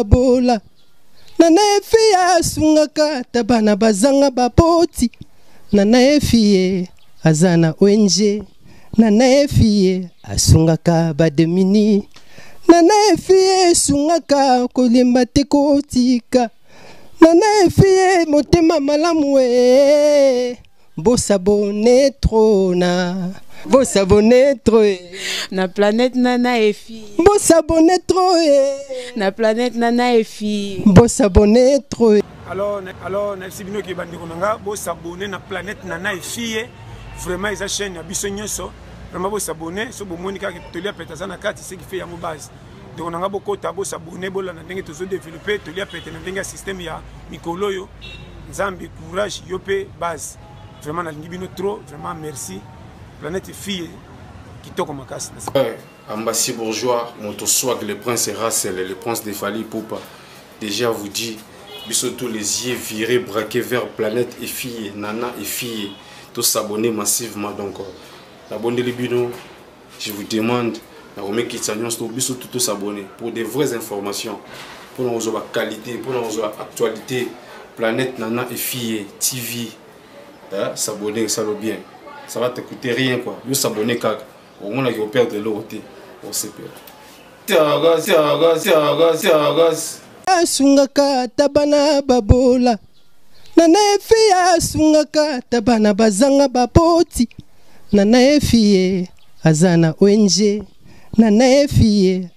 Bola nana efia sungaka tabana bazanga bapoti nana efie azana ONG nana efie asungaka bademini nana efie sungaka kolimba tekotika nana efie motema malamu bosabone trona bosabone trop na planète nana efi bosabone trop na planète nana efi bosabone trop alors merci bino ki bandi konanga bosabone na planète nana efi vraiment eza chaîne ya biso nyonso vraiment bosabone so bomoni kaka tolia peta na kati ce qui fait yango base donc onanga bokota bosabone bola na ndenge tozo développer tolia peta na ndenge ya système ya mikolo yo nzambi courage yo pe base vraiment na lingi bino trop vraiment merci planète fille qui toque ma casse. Ambassi bourgeois, Motoswag, le prince Rassel, le prince de Fali Poupa. Déjà vous dit, bisous tous les yeux virés, braqués vers planète et filles, nana et filles, tous s'abonner massivement. Donc, abonnez les bino, je vous demande, bisous tous s'abonner pour des vraies informations, pour nous avoir qualité, pour nous avoir actualité, planète nana et filles, TV, s'abonner, ça va bien. Ça va te coûter rien quoi. Vous s'abonner car au moins il va perdre de l'autre. On se perd. Sungaka tabana babola nana efia sungaka tabana bazanga bapoti nana efie azana ONG nana efie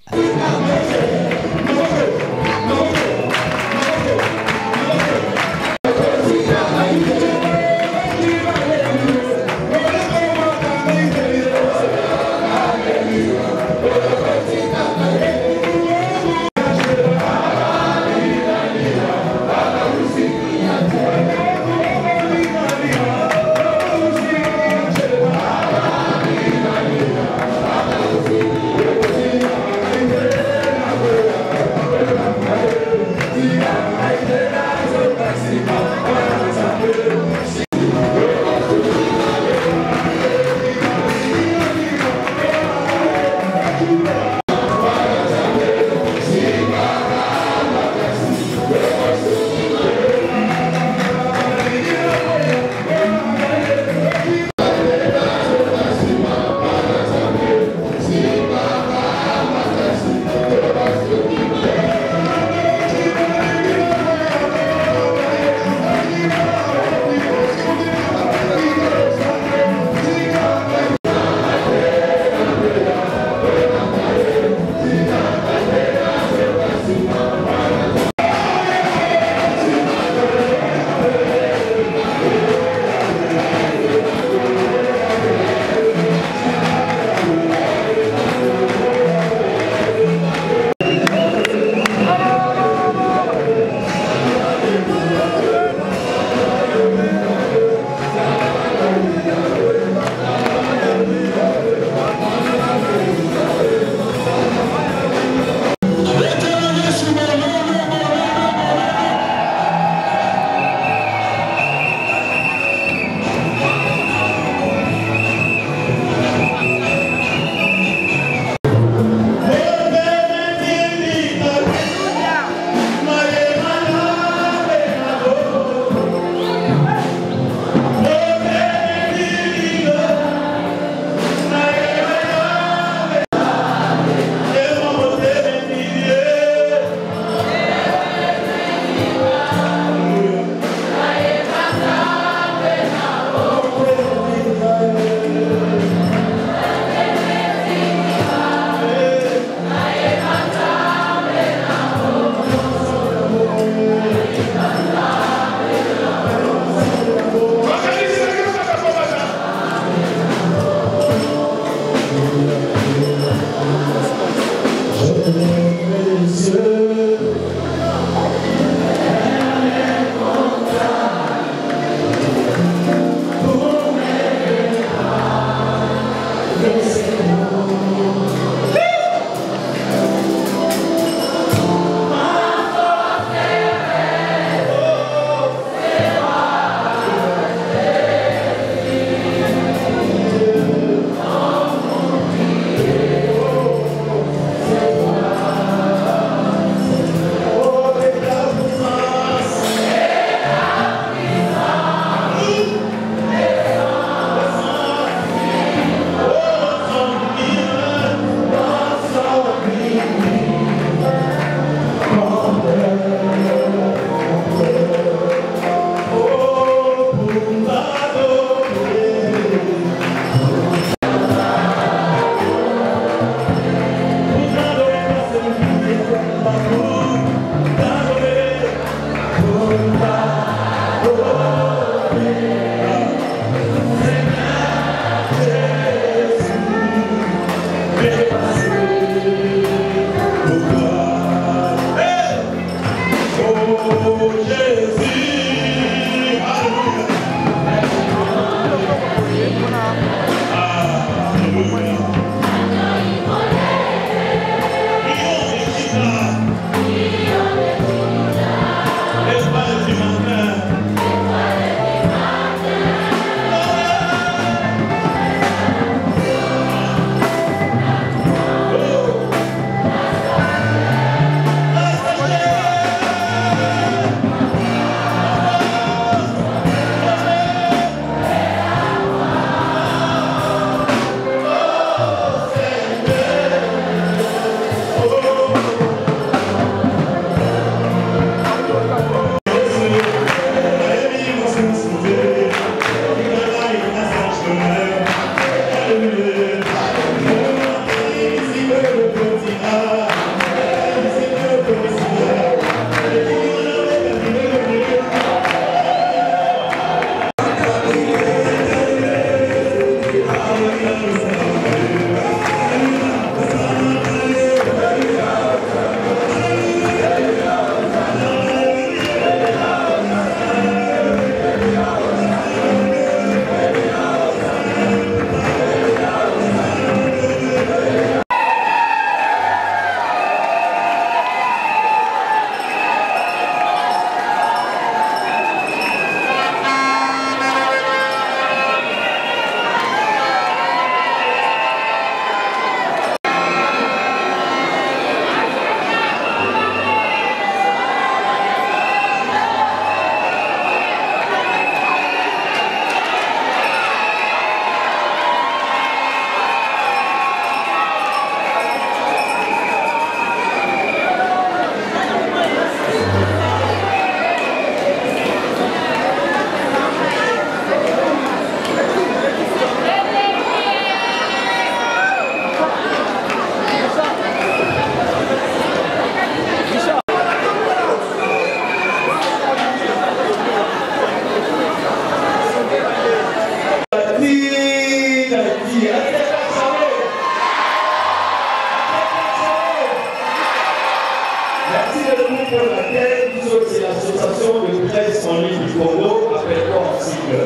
Merci de nous pour laquelle c'est l'association de presse en ligne du Congo, appelle-toi en cycle.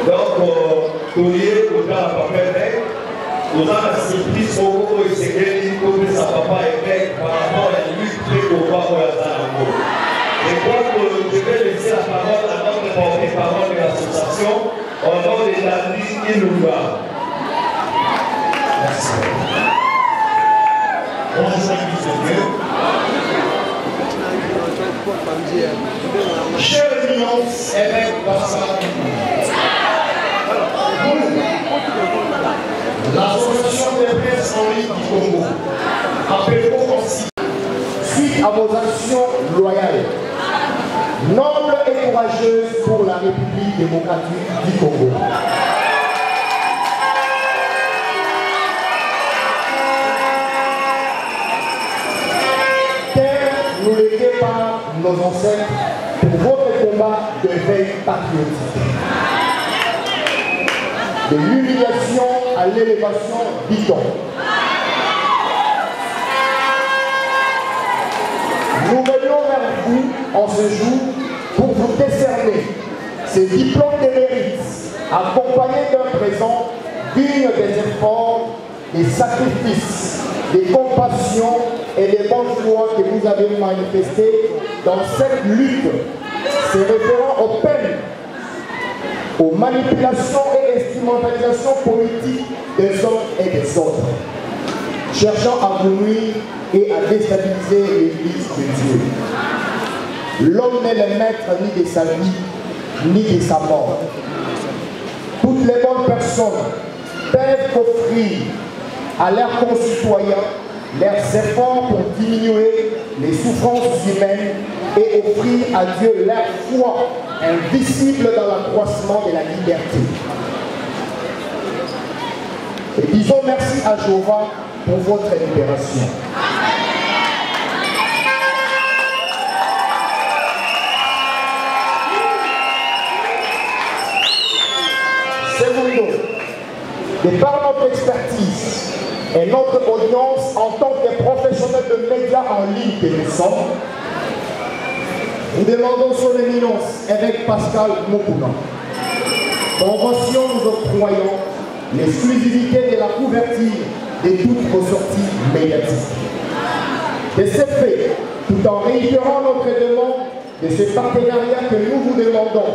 Donc, Tolier, Kota, Papa Évêque, nous avons la surprise pour Congo et Séguéli, comme sa papa Évêque, par rapport à la lutte pré-Congo pour la Zanango. Je crois que je vais laisser la parole à notre porte-parole de l'association, au nom de Dani Ilunga. Merci. Bonjour, Dieu. Chers éminences, évêques Pascal, l'association des presses en ligne du Congo appelle aussi, suite à vos actions loyales, nobles et courageuses pour la République démocratique du Congo. Nous légués par nos ancêtres pour votre combat de veille patriotique. De l'humiliation à l'élévation, dit-on. Nous venons vers vous en ce jour pour vous décerner ces diplômes de mérite, accompagnés d'un présent digne des efforts, des sacrifices, des compassions et des bonnes joies que vous avez manifestées dans cette lutte, se référant aux peines, aux manipulations et instrumentalisations politiques des uns et des autres, cherchant à vous nuire et à déstabiliser l'Église de Dieu. L'homme n'est le maître ni de sa vie, ni de sa mort. Toutes les bonnes personnes peuvent offrir à leurs concitoyens leurs efforts pour diminuer les souffrances humaines et offrir à Dieu leur foi invisible dans l'accroissement de la liberté. Et disons merci à Jéhovah pour votre libération. Secondo, de par notre expertise et notre audience en tant que professionnels de médias en ligne que nous sommes, nous demandons son éminence, évêque Pascal Mokuna, convention nous octroyons l'exclusivité de la couverture de toutes vos sorties médiatiques. De ce fait, tout en réitérant notre demande de ce partenariat que nous vous demandons,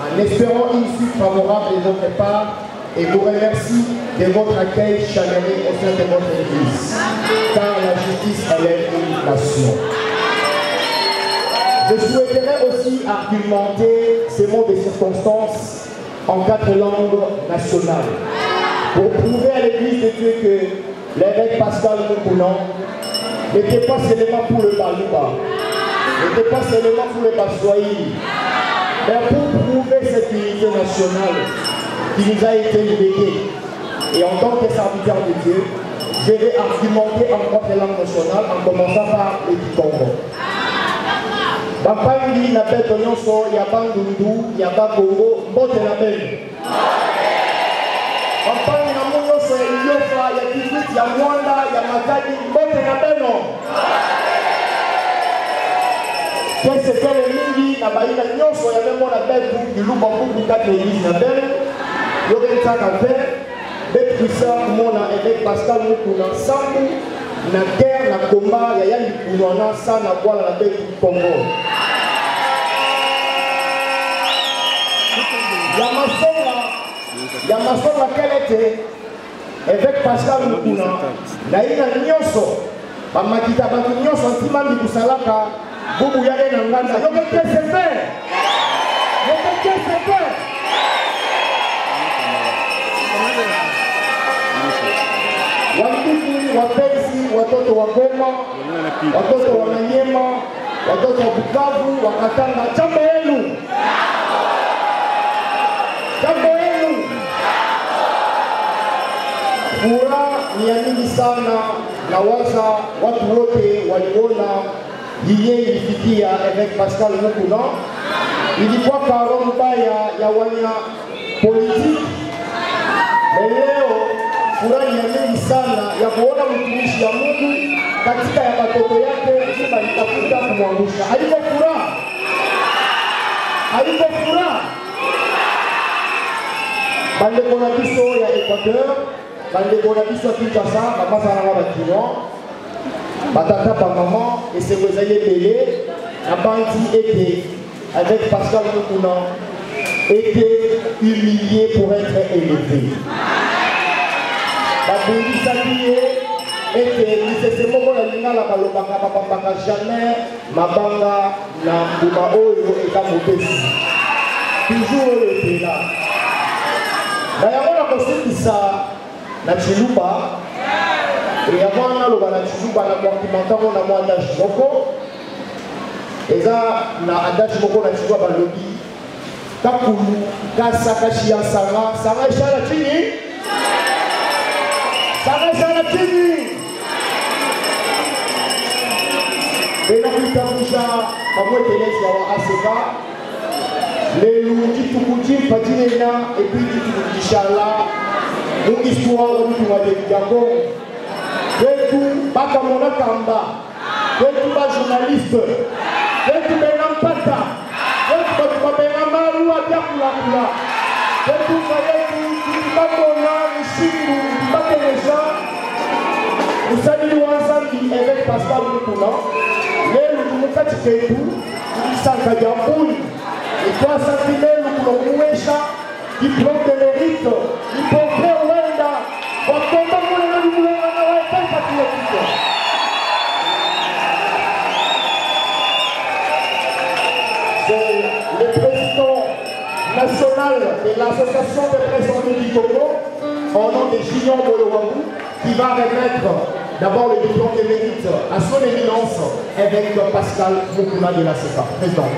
en espérant une suite favorable de votre part, et vous remercie de votre accueil chaleureux au sein de votre Église, car la justice elle est une nation. Je souhaiterais aussi argumenter ces mots de circonstance en 4 langues nationales, pour prouver à l'Église de Dieu que l'évêque Pascal Mokuna n'était pas seulement pour le Baluba, n'était pas seulement pour le Baswahili, mais pour prouver cette unité nationale qui nous a été léguée. Et en tant que serviteur de Dieu, je vais argumenter en 4 langues nationales, en commençant par le Kikongo. Bapangi na beto nyonso ya bandundu ya bakongo mbote na beno. Bapangi na mu nyonso ya Iliofa ya Kikwiti ya Mwanda ya Makadi mbote na beno. Kese kele mingi na baina nyonso ya memo na betu iluba kuku kati Église na beno. Yoke ntaka pe betu kisa kumona évêque Pascal Mokuna sambu na guerre na combat ya yali kunwana sana bwala na betu Congo. Ya masonga kelete évêque Pascal Mokuna na ina nyonso bamakita bato nyonso ntima mikusalaka bubu yale na nganda yoke kesepe Wandugu, wapenzi, watoto wa Goma, watoto wa Manyema, watoto wa Bukavu, wa Katanga, jambo yenu. Jambo yenu. Furaha ni ya mingi sana, na waza watu wote waliona yeye ilifikia évêque Pascal Mokuna. Ilikuwa karo mbaya ya wana politiki. Leo furaha ya mingi sana ya kuona mtumishi ya Mungu katika ya watoto yake alitafuta kumwangusha. Haiko furaha? Haiko furaha? Bandeko na biso ya Equateur, bandeko na biso ya Kinshasa, bapasa na bakino, batata pa maman, et c'est vous ayez belé, la bandi était avec Pascal Mokuna, était humilié pour être élevé. Babundi Sabiye était nécessairement la ligne la balobaka babaka jamais mabanga na mbuma oyo eka mopesi. Toujours était là. D'ailleurs, on a construit ça na Chiluba. Et avant, on a le Chiluba na documentation na moi adage moko. Et ça, na adage moko na Chiluba balobi. Kakulu, kasa kashia sanga, sanga ishala chini. Sanga ishala chini. Et la kuitamusha pamwe telezi wa Aseka. Les loups qui tout patinena et puis qui Inch'Allah, une histoire de tout le Gabon. De tout, Bakamona Kamba, de tout les journalistes, de tout les Nampata, de tout les Namalou à Diakoula, de tout les Bakona, les Chibou, les Bakénéja, nous saluons ensemble avec Pascal Moukouna, les loups qui tout, ils s'en et toi, ça fait le Koulouécha, diplôme de mérite, il faut faire Wenda, on tombe pour le Koulouécha, on va faire ça tout c'est le président national de l'association des présidents du Congo, au nom de Junior Bolowabou, qui va remettre d'abord le diplôme de mérite à son éminence avec Pascal Moukouna de la CEPA. Président.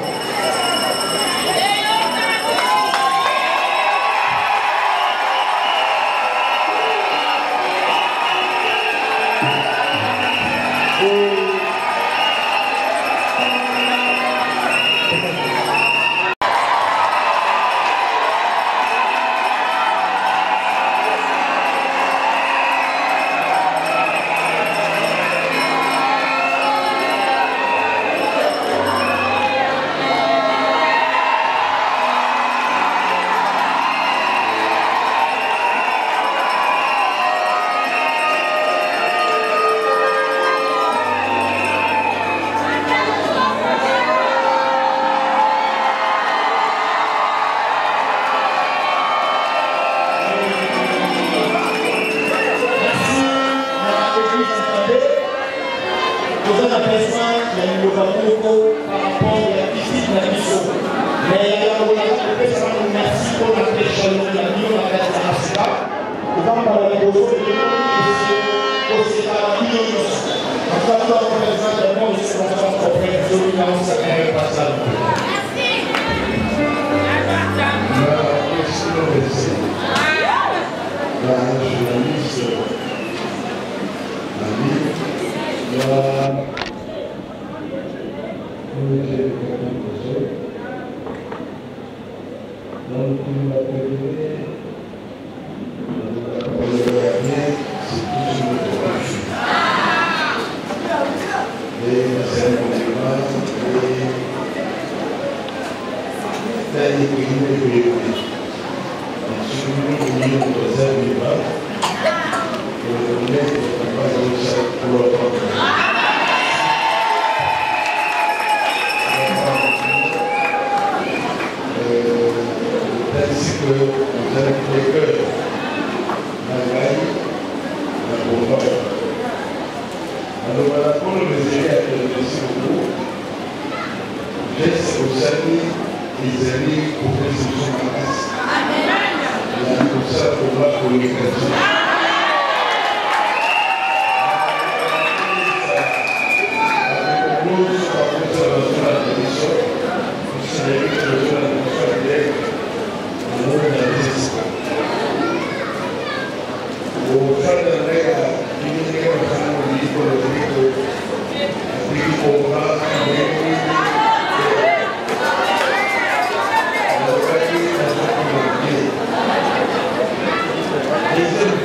Deuxième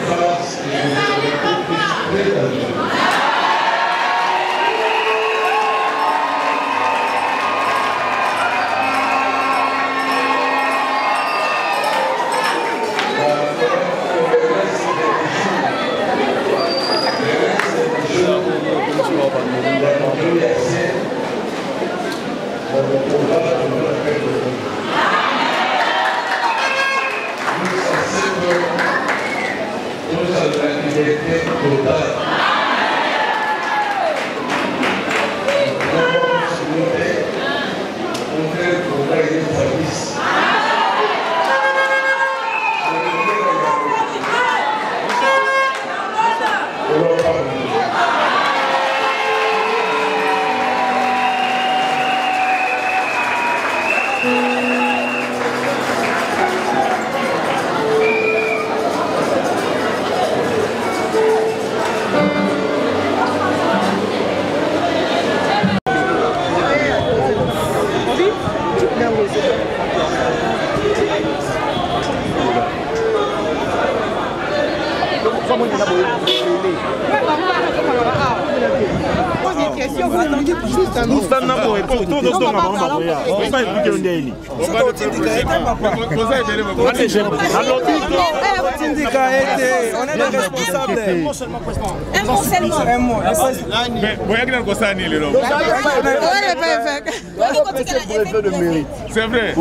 C'est vrai.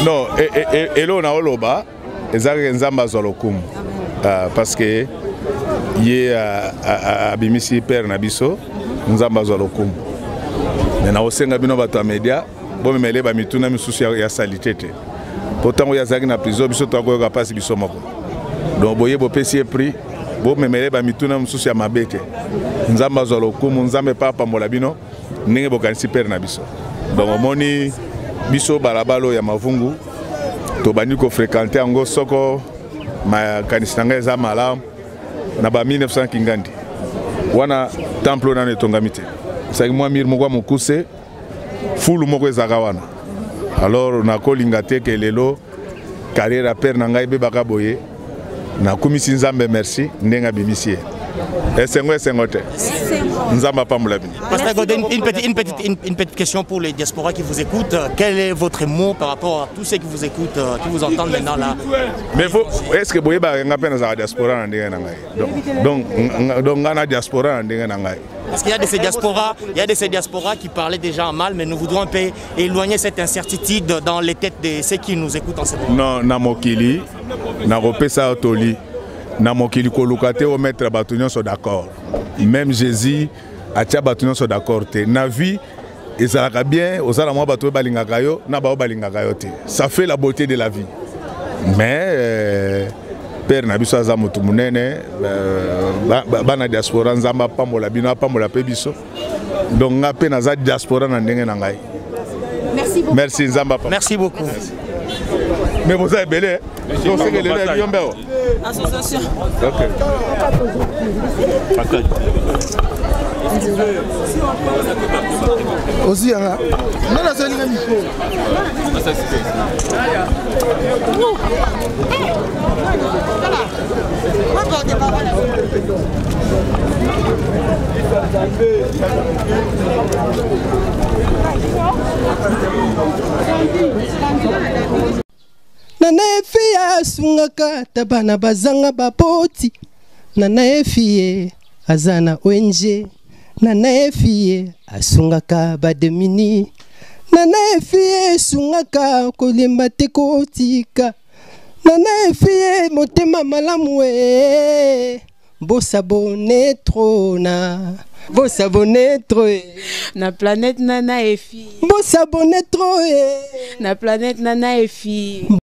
Non, et là on a oloba, ezaki nzamba zolokum, parce que yé abimisi père nabiso nzamba zolokum. Mais na osenga bino bato media, bon memele ba mituna misusu ya salitete. Pourtant oya zaki na prison biso to akoyoka pasi biso moko. Donc boye bo pesi prix, bon memele ba mituna misusu ya mabete. Nzamba zolokum, nzambe papa mola bino, ninge bokanisi père nabiso. Donc omoni biso balabalo ya mavungu to bani ko fréquenter ango soko ma kanisanga eza malamu na ba 1900 kingandi wana temple na netongamite saki mwa mir moko mokuse fulu moko ezaka wana alors na kolinga te ke lelo carrière père na ngai be baka boye na komisi nzambe merci ndenga bimisi esengote nzamba pa mulabi. Pasteur Godin, une petite question pour les diasporas qui vous écoutent. Quel est votre mot par rapport à tous ceux qui vous écoutent, qui vous entendent maintenant là? Mais est-ce que vous avez la diaspora donc on a diaspora parce qu'il y a de ces diasporas, qui parlaient déjà en mal, mais nous voudrons un peu éloigner cette incertitude dans les têtes de ceux qui nous écoutent en ce moment. Non, na mokili, na repesa otoli. Na mokili kolukate o mettre batunion sont d'accord. Même Jésus a tia batunion sont d'accord te. Na vie ezalaka bien, osala mwa bato balingaka yo, na ba balingaka yo te. Ça fait la beauté de la vie. Mais père na biso aza mutu munene, bana diaspora nzamba pambola bino pambola pe biso. Donc nga pe naza diaspora na ndenge na ngai. Merci beaucoup. Merci nzamba. Merci beaucoup. Merci. Mais vous avez belé. Donc c'est que les gens association. OK. Aussi hein. Non là c'est une micro. Nana efia sungaka tabana bazanga bapoti. Nana efie azana ONG. Nana efie asungaka bademini. Nana efie sungaka kolemba tekotika. Nana efie motema malamu we. Bosabone trona. Bosabone troe. Na planète Nana Efi. Bosabone troe. Na planète Nana Efi.